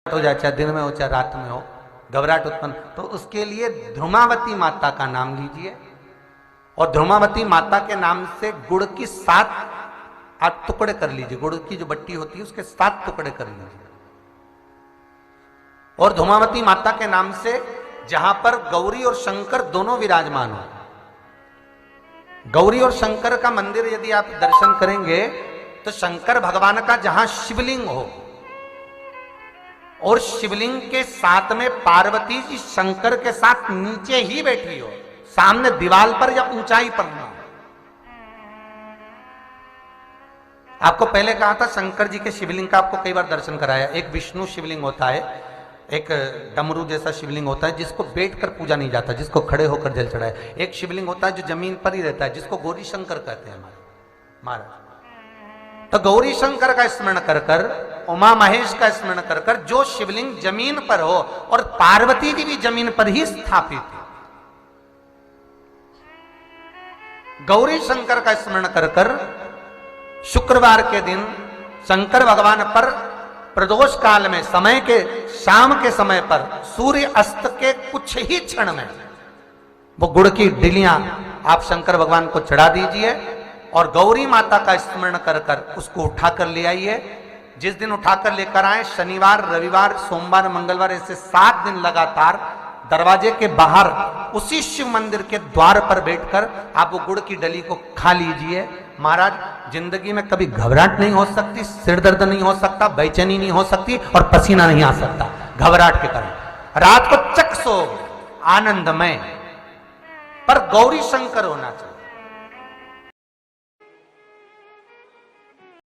हो जाए, चाहे दिन में हो चाहे रात में हो, घबराहट उत्पन्न, तो उसके लिए ध्रुमावती माता का नाम लीजिए और ध्रुमावती माता के नाम से गुड़ की 7 टुकड़े कर लीजिए। गुड़ की जो बट्टी होती है उसके 7 टुकड़े कर लीजिए। और ध्रुमावती माता के नाम से जहां पर गौरी और शंकर दोनों विराजमान हो, गौरी और शंकर का मंदिर यदि आप दर्शन करेंगे तो शंकर भगवान का जहां शिवलिंग हो और शिवलिंग के साथ में पार्वती जी शंकर के साथ नीचे ही बैठी हो, सामने दीवार पर या ऊंचाई पर ना। आपको पहले कहा था शंकर जी के शिवलिंग का आपको कई बार दर्शन कराया। एक विष्णु शिवलिंग होता है, एक डमरू जैसा शिवलिंग होता है जिसको बैठकर पूजा नहीं जाता, जिसको खड़े होकर जल चढ़ाए। एक शिवलिंग होता है जो जमीन पर ही रहता है, जिसको गौरी शंकर कहते हैं हमारे महाराज। तो गौरी शंकर का स्मरण कर कर, उमा महेश का स्मरण कर कर, जो शिवलिंग जमीन पर हो और पार्वती जी भी जमीन पर ही स्थापित है, गौरी शंकर का स्मरण कर कर शुक्रवार के दिन शंकर भगवान पर प्रदोष काल में समय के शाम के समय पर सूर्य अस्त के कुछ ही क्षण में वो गुड़ की डिलियां आप शंकर भगवान को चढ़ा दीजिए और गौरी माता का स्मरण कर कर उसको उठाकर ले आइए। जिस दिन उठाकर लेकर आए, शनिवार, रविवार, सोमवार, मंगलवार, ऐसे 7 दिन लगातार दरवाजे के बाहर उसी शिव मंदिर के द्वार पर बैठकर आप वो गुड़ की डली को खा लीजिए। महाराज, जिंदगी में कभी घबराहट नहीं हो सकती, सिर दर्द नहीं हो सकता, बेचैनी नहीं हो सकती और पसीना नहीं आ सकता घबराहट के कारण। रात को चक सो आनंदमय, पर गौरी शंकर होना चाहिए।